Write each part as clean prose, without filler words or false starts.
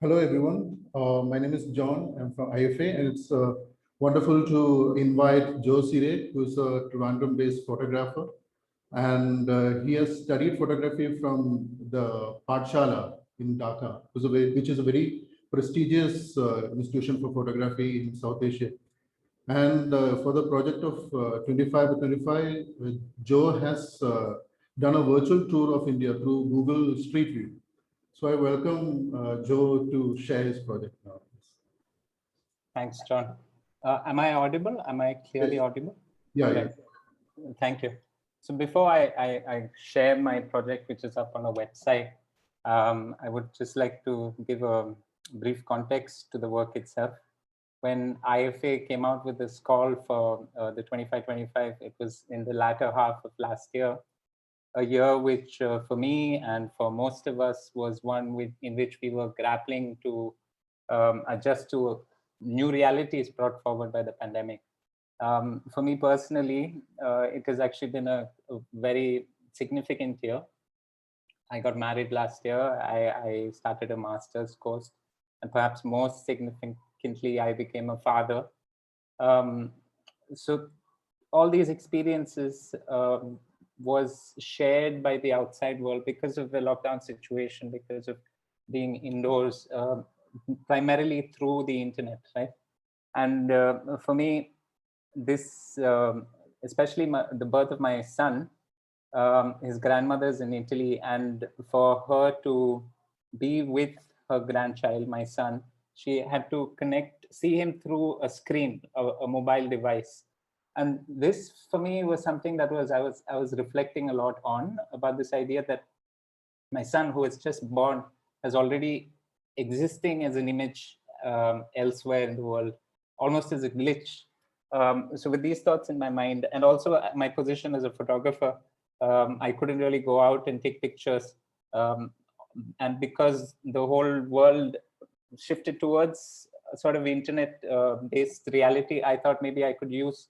Hello, everyone. My name is John. I'm from IFA, and it's wonderful to invite Joe Cyriac, who's a Trivandrum-based photographer. And he has studied photography from the Pathshala in Dhaka, which is a very prestigious institution for photography in South Asia. And for the project of 25 by 25, Joe has done a virtual tour of India through Google Street View. So I welcome Joe to share his project now. Thanks, John. Am I audible? Am I clearly audible? Yeah, okay. Yeah. Thank you. So before I share my project, which is up on a website, I would just like to give a brief context to the work itself. When IFA came out with this call for the 25-25, it was in the latter half of last year, a year which for me and for most of us was one in which we were grappling to adjust to new realities brought forward by the pandemic. For me personally, it has actually been a very significant year. I got married last year. I started a master's course, and perhaps most significantly, I became a father. So all these experiences was shared by the outside world because of the lockdown situation, because of being indoors, primarily through the internet, right? And for me, this, especially the birth of my son, his grandmother's in Italy, and for her to be with her grandchild, my son, she had to see him through a screen, a mobile device. And this for me was something that I was reflecting a lot on, about this idea that my son, who is just born, has already existing as an image elsewhere in the world, almost as a glitch. So with these thoughts in my mind, and also my position as a photographer, I couldn't really go out and take pictures. And because the whole world shifted towards a sort of internet-based reality, I thought maybe I could use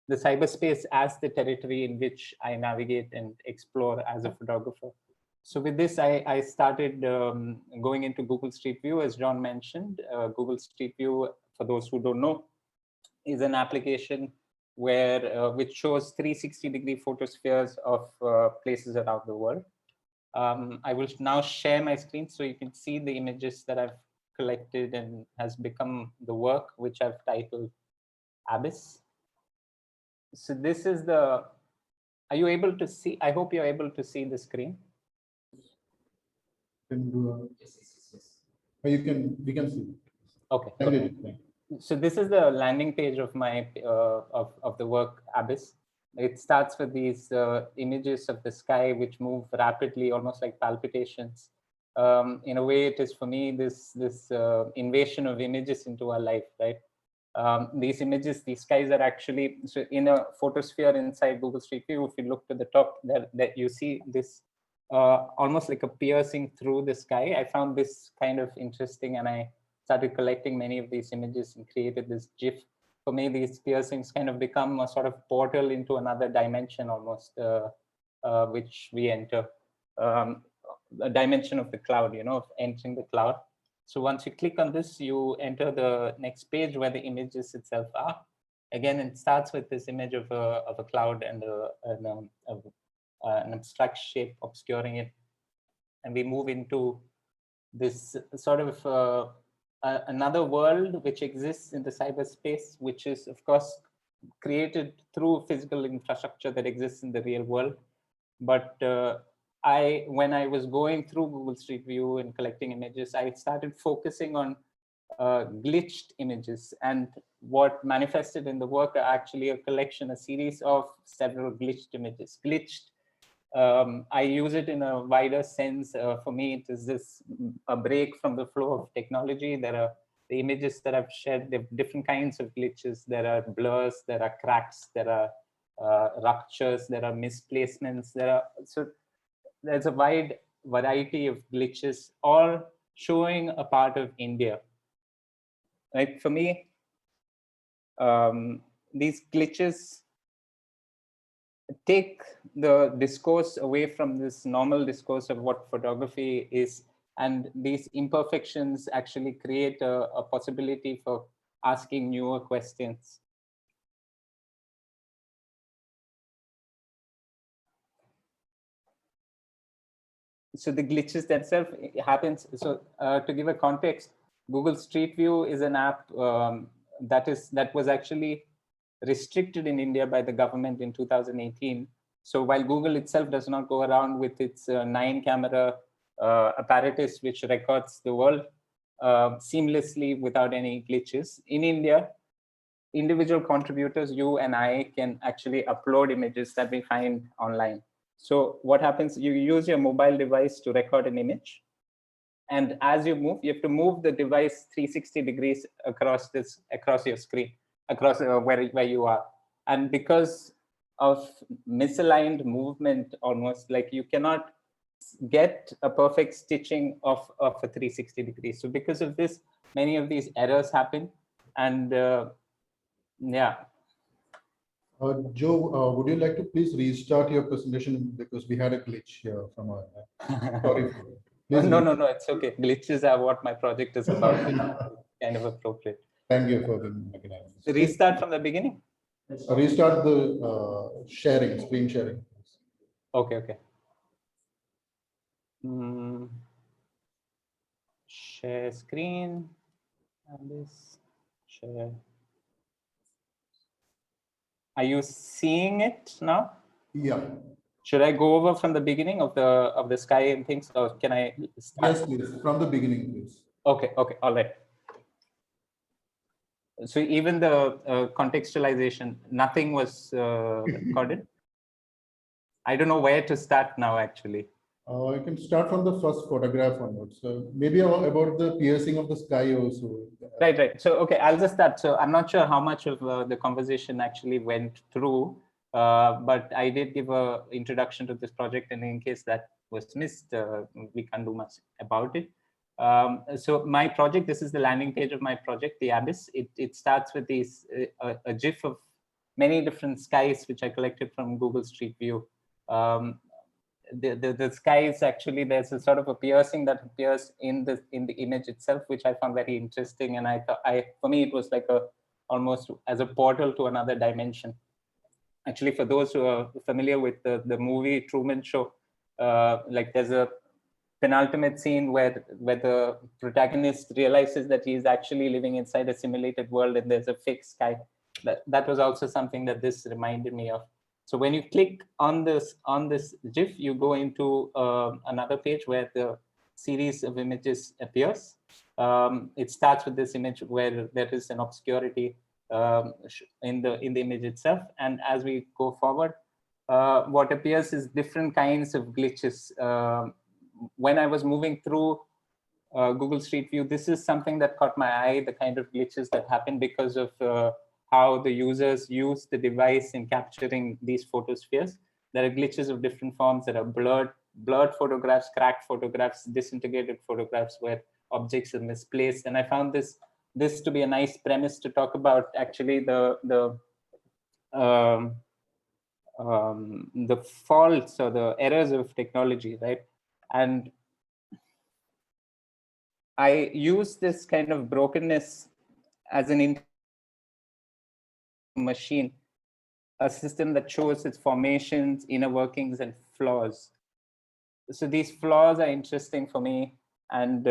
the cyberspace as the territory in which I navigate and explore as a photographer. So with this, I started going into Google Street View, as John mentioned. Google Street View, for those who don't know, is an application where which shows 360-degree photospheres of places around the world. I will now share my screen so you can see the images that I've collected and has become the work, which I've titled Abyss. So this is the, are you able to see? I hope you're able to see the screen. Can do yes. we can see. Okay. Thank you. So this is the landing page of my of the work Abyss. It starts with these images of the sky which move rapidly, almost like palpitations. In a way, it is for me this invasion of images into our life, right? These images, these skies are actually, so in a photosphere inside Google Street View, if you look to the top, that you see this almost like a piercing through the sky. I found this kind of interesting, and I started collecting many of these images and created this GIF. For me, these piercings kind of become a sort of portal into another dimension almost, which we enter, a dimension of the cloud, you know, of entering the cloud. So once you click on this, you enter the next page where the images itself are. Again, it starts with this image of a cloud and an abstract shape obscuring it. And we move into this sort of another world which exists in the cyberspace, which is, of course, created through physical infrastructure that exists in the real world. But when I was going through Google Street View and collecting images, I started focusing on glitched images. And what manifested in the work are actually a collection, a series of several glitched images. Glitched, I use it in a wider sense. For me, it is a break from the flow of technology. There are the images that I've shared, there are different kinds of glitches. There are blurs, there are cracks, there are ruptures, there are misplacements. So there's a wide variety of glitches, all showing a part of India. Right? For me, these glitches take the discourse away from this normal discourse of what photography is And these imperfections actually create a possibility for asking newer questions. So the glitches themselves happens. So to give a context, Google Street View is an app that was actually restricted in India by the government in 2018. So while Google itself does not go around with its 9-camera apparatus which records the world seamlessly without any glitches, in India, individual contributors, you and I, can actually upload images that we find online. So what happens, you use your mobile device to record an image. And as you move, you have to move the device 360 degrees across your screen, across where you are. And because of misaligned movement, almost like you cannot get a perfect stitching of a 360 degrees. So because of this, many of these errors happen. And yeah. Joe, would you like to please restart your presentation, because we had a glitch here from our sorry. No, it's okay. Glitches are what my project is about. Kind of appropriate. Thank you for being recognized. Restart from the beginning? Restart the sharing, screen sharing. Okay. Share screen, and this share. Are you seeing it now? Yeah. Should I go over from the beginning of the sky and things, or can I start? Yes, please. From the beginning, please. Okay, all right. So even the contextualization, nothing was recorded. I don't know where to start now, actually. You can start from the first photograph onwards. So maybe about the piercing of the sky also. Right. So, okay, I'll just start. So I'm not sure how much of the conversation actually went through, but I did give a introduction to this project, and in case that was missed, we can't do much about it. So my project, this is the landing page of my project, the Abyss. It starts with these a GIF of many different skies, which I collected from Google Street View. The skies, actually, there's a sort of a piercing that appears in the image itself, which I found very interesting. And I thought, for me, it was like almost as a portal to another dimension. Actually, for those who are familiar with the movie Truman Show, like there's a penultimate scene where the protagonist realizes that he's actually living inside a simulated world and there's a fake sky. That was also something that this reminded me of. So when you click on this GIF, you go into another page where the series of images appears. It starts with this image where there is an obscurity in the image itself, and as we go forward, what appears is different kinds of glitches. When I was moving through Google Street View, this is something that caught my eye, the kind of glitches that happen because of how the users use the device in capturing these photospheres. There are glitches of different forms. There are blurred photographs, cracked photographs, disintegrated photographs where objects are misplaced. And I found this to be a nice premise to talk about actually the faults or the errors of technology, right? And I use this kind of brokenness as an machine, a system that shows its formations, inner workings, and flaws. So these flaws are interesting for me. And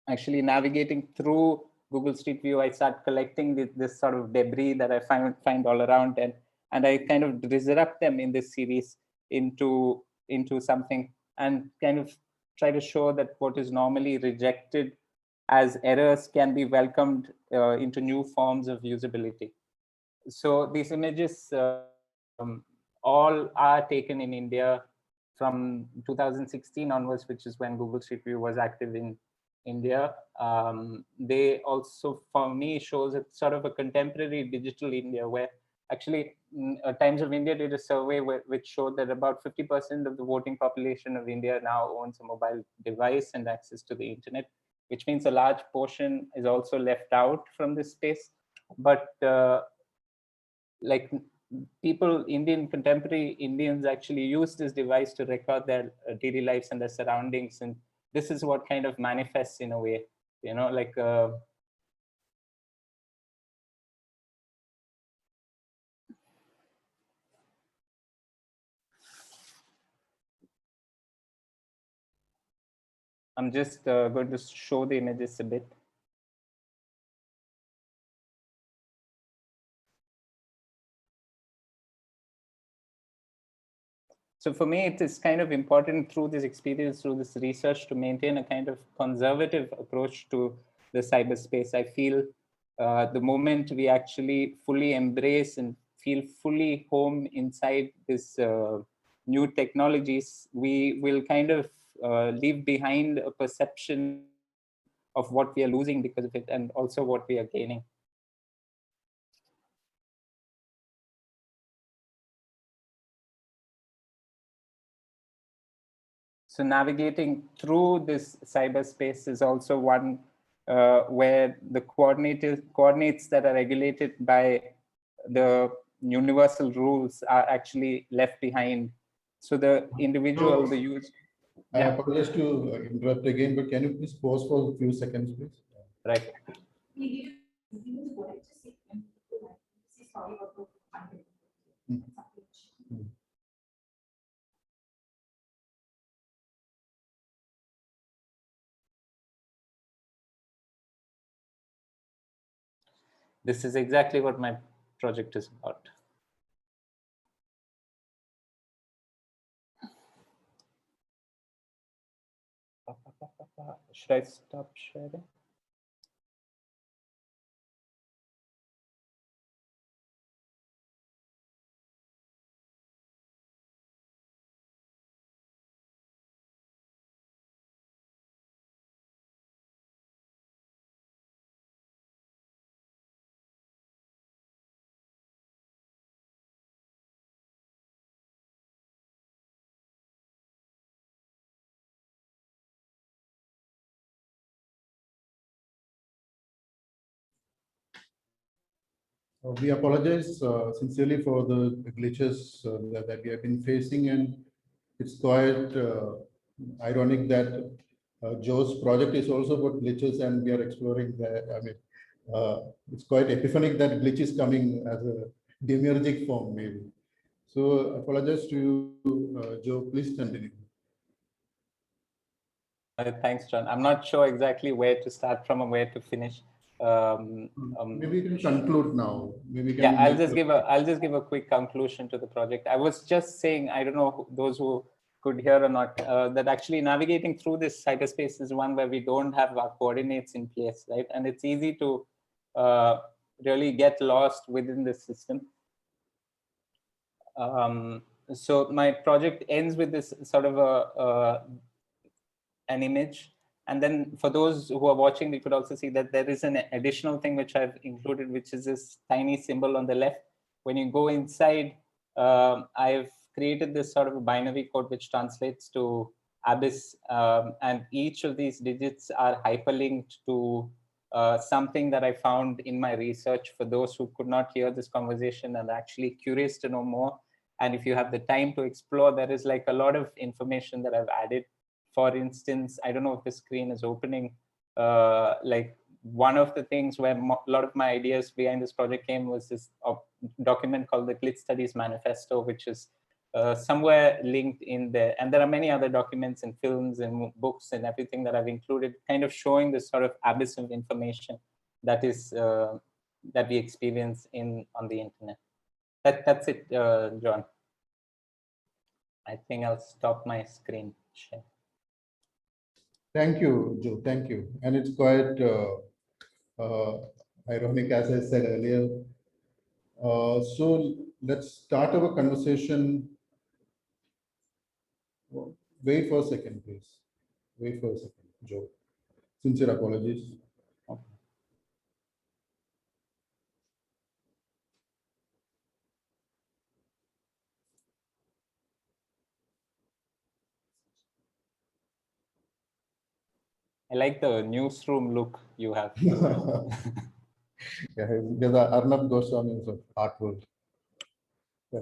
actually navigating through Google Street View, I start collecting this sort of debris that I find all around, and I kind of disrupt them in this series into something, and kind of try to show that what is normally rejected as errors can be welcomed into new forms of usability. So these images all are taken in India from 2016 onwards, which is when Google Street View was active in India. They also, for me, shows a sort of a contemporary digital India, where actually Times of India did a survey which showed that about 50% of the voting population of India now owns a mobile device and access to the internet, which means a large portion is also left out from this space. But like people, contemporary Indians actually use this device to record their daily lives and their surroundings. And this is what kind of manifests in a way, you know, like I'm just going to show the images a bit. So for me, it is kind of important through this experience, through this research, to maintain a kind of conservative approach to the cyberspace. I feel the moment we actually fully embrace and feel fully home inside this new technologies, we will kind of leave behind a perception of what we are losing because of it, and also what we are gaining. So navigating through this cyberspace is also one where the coordinates that are regulated by the universal rules are actually left behind. So the individual, the user. I apologize to interrupt again, but can you please pause for a few seconds, please? Right. This is exactly what my project is about. Should I stop sharing? We apologize sincerely for the glitches that we have been facing, and it's quite ironic that Joe's project is also about glitches, and we are exploring that. I mean, it's quite epiphanic that glitch is coming as a demiurgic form, maybe. So, apologize to you, Joe. Please continue. Thanks, John. I'm not sure exactly where to start from and where to finish. Maybe you can conclude now. Maybe yeah, I'll just give a quick conclusion to the project. I was just saying, I don't know those who could hear or not, that actually navigating through this cyberspace is one where we don't have our coordinates in place, right? And it's easy to really get lost within the system. So my project ends with this sort of an image. And then for those who are watching, we could also see that there is an additional thing which I've included, which is this tiny symbol on the left. When you go inside, I've created this sort of a binary code which translates to Abyss. And each of these digits are hyperlinked to something that I found in my research. For those who could not hear this conversation and are actually curious to know more, and if you have the time to explore, there is like a lot of information that I've added. For instance, I don't know if the screen is opening, like one of the things where a lot of my ideas behind this project came was this document called the Glitch Studies Manifesto, which is somewhere linked in there. And there are many other documents and films and books and everything that I've included, kind of showing this sort of abyss of information that is that we experience on the internet. That's it, John. I think I'll stop my screen share. Thank you, Joe. Thank you. And it's quite ironic, as I said earlier. So let's start our conversation. Wait for a second, please. Wait for a second, Joe. Sincere apologies. Okay. I like the newsroom look you have. Yeah, there's a Arnab Goswami of art world. Yeah.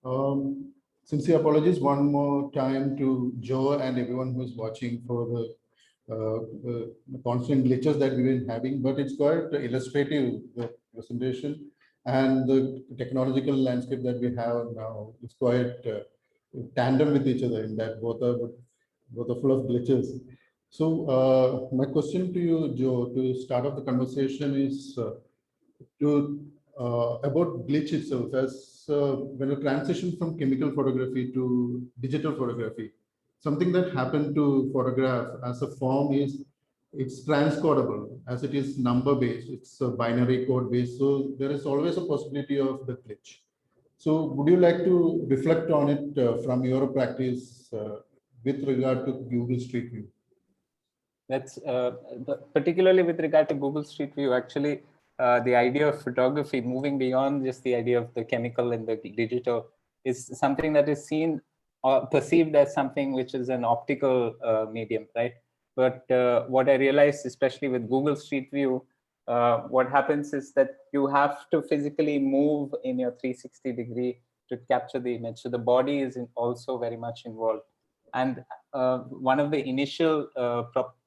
Sincere apologies one more time to Joe and everyone who's watching for the constant glitches that we've been having, but it's quite illustrative, the presentation and the technological landscape that we have now. It's quite tandem with each other in that both are full of glitches. So my question to you, Joe, to start off the conversation is to about glitch itself as when a transition from chemical photography to digital photography, something that happened to photograph as a form is it's transcodable as it is number based, it's a binary code based. So there is always a possibility of the glitch. So would you like to reflect on it from your practice with regard to Google Street View? That's particularly with regard to Google Street View, actually, the idea of photography moving beyond just the idea of the chemical and the digital is something that is seen or perceived as something which is an optical medium, right? But what I realized, especially with Google Street View, what happens is that you have to physically move in your 360-degree to capture the image. So the body is also very much involved. And one of the initial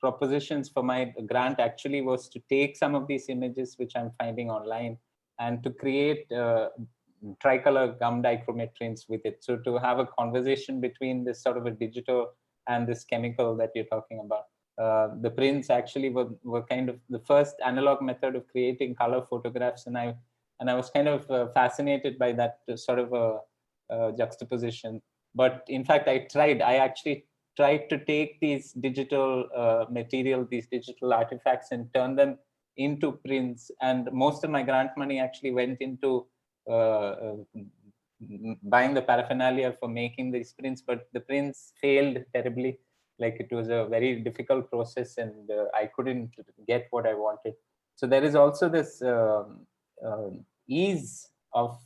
propositions for my grant actually was to take some of these images which I'm finding online and to create tricolor gum dichromate prints with it. So to have a conversation between this sort of a digital and this chemical that you're talking about. The prints actually were kind of the first analog method of creating color photographs, and I was kind of fascinated by that sort of a juxtaposition. But in fact, I actually tried to take these digital material, these digital artifacts, and turn them into prints. And most of my grant money actually went into buying the paraphernalia for making these prints, but the prints failed terribly. Like it was a very difficult process, and I couldn't get what I wanted. So there is also this ease of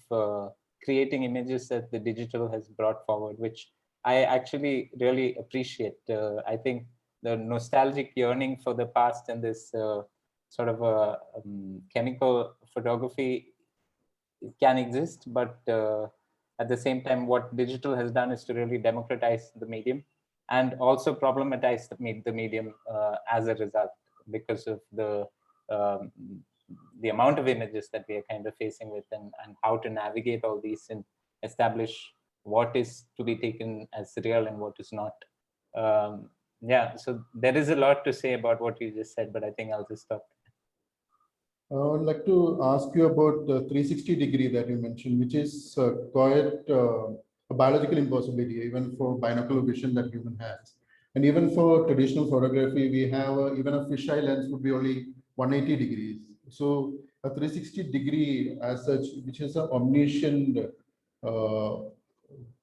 creating images that the digital has brought forward, which I actually really appreciate. I think the nostalgic yearning for the past and this sort of chemical photography can exist, but at the same time, what digital has done is to really democratize the medium and also problematize the medium as a result, because of um, the amount of images that we are kind of facing with, and how to navigate all these and establish what is to be taken as real and what is not. Yeah, so there is a lot to say about what you just said, but I think I'll just stop. I would like to ask you about the 360-degree that you mentioned, which is quite a biological impossibility, even for binocular vision that human has. And even for traditional photography, we have even a fisheye lens would be only 180 degrees. So a 360-degree as such, which is an omniscient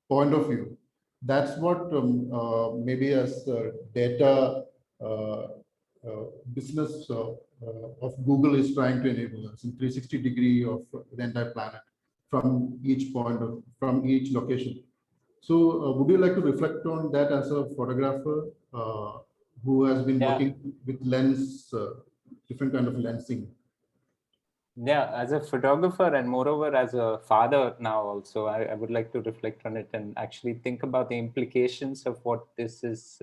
point of view. That's what maybe as data business of Google is trying to enable us in 360-degree of the entire planet from each point of, from each location. So would you like to reflect on that as a photographer who has been working with lens, different kind of lensing? Yeah, as a photographer and moreover as a father now also, I would like to reflect on it and actually think about the implications of what this is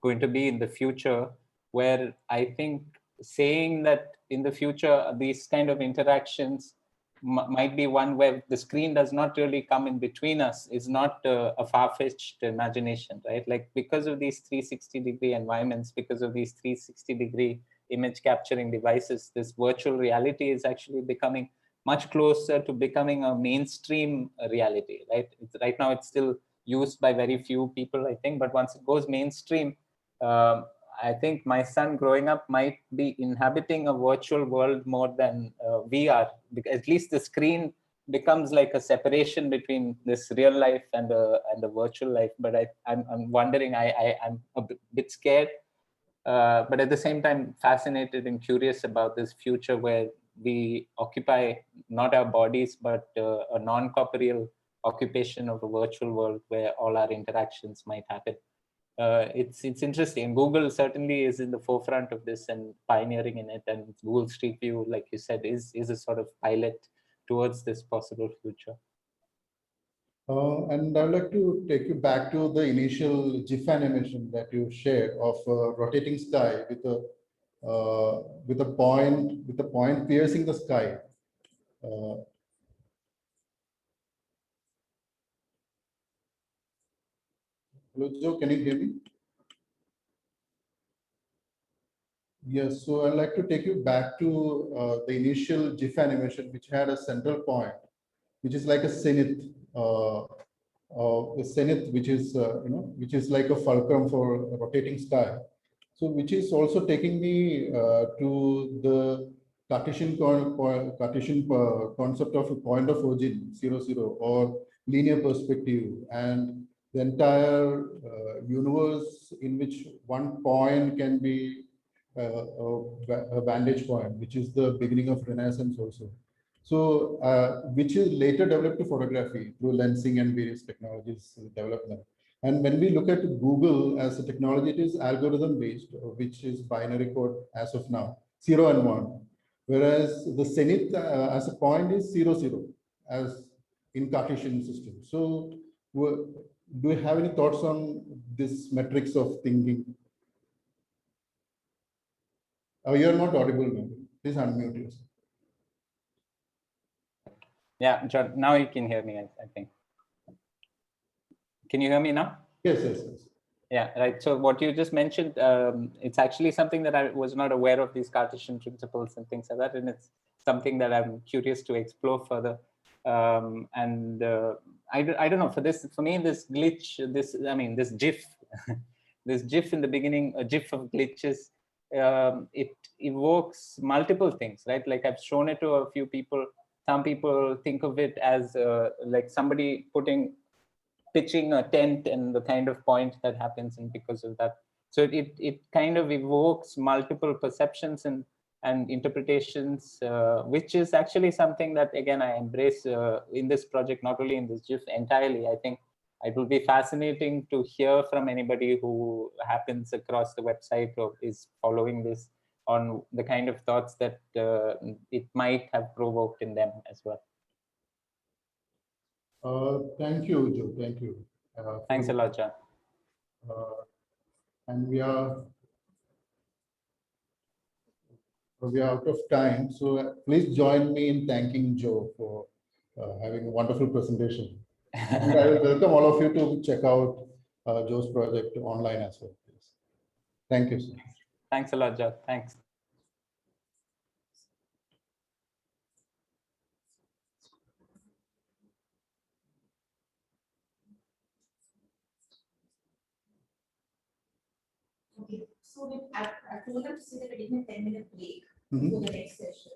going to be in the future, where I think saying that in the future these kind of interactions might be one where the screen does not really come in between us is not a far-fetched imagination, right? Like because of these 360-degree environments, because of these 360-degree image capturing devices, this virtual reality is actually becoming much closer to becoming a mainstream reality, right? Right now it's still used by very few people, I think, but once it goes mainstream, I think my son growing up might be inhabiting a virtual world more than we are, because at least the screen becomes like a separation between this real life and the virtual life. But I'm wondering, I'm a bit scared, but at the same time fascinated and curious about this future where we occupy not our bodies, but a non-corporeal occupation of a virtual world where all our interactions might happen. It's interesting. Google certainly is in the forefront of this and pioneering in it, and Google Street View, like you said, is a sort of pilot towards this possible future. And I'd like to take you back to the initial GIF animation that you shared of a rotating sky with a point piercing the sky. Hello, Joe, can you hear me? Yes, so I'd like to take you back to the initial GIF animation, which had a central point, which is like a zenith, which is which is like a fulcrum for a rotating sky. So, which is also taking me to the Cartesian concept of a point of origin, 0, or linear perspective, and the entire universe in which one point can be a vantage point, which is the beginning of Renaissance also. So, which is later developed to photography through lensing and various technologies development. And when we look at Google as a technology, it is algorithm based, which is binary code as of now, 0 and 1. Whereas the zenith as a point is 0, as in Cartesian system. So, do you have any thoughts on this metrics of thinking? You're not audible, maybe. Please unmute yourself. Yeah, John, now you can hear me, I think. Can you hear me now? Yes, yes, yes. Yeah, right. So what you just mentioned, it's actually something that I was not aware of, these Cartesian principles and things like that. And it's something that I'm curious to explore further. I don't know, for me, this glitch, this GIF, this GIF in the beginning, a GIF of glitches, it evokes multiple things, right? Like I've shown it to a few people. Some people think of it as like somebody pitching a tent and the kind of point that happens, and because of that, so it kind of evokes multiple perceptions and interpretations, which is actually something that again I embrace in this project, not only in this GIF entirely. I think it will be fascinating to hear from anybody who happens across the website or is following this on the kind of thoughts that it might have provoked in them as well. Thank you, Joe. Thank you. Thanks a lot, John. And we are out of time. So please join me in thanking Joe for having a wonderful presentation. And I will welcome all of you to check out Joe's project online as well. Please. Thank you, sir. Thanks a lot, John. Thanks. Okay, so I told them to say that we're taking a 10-minute break for the next session.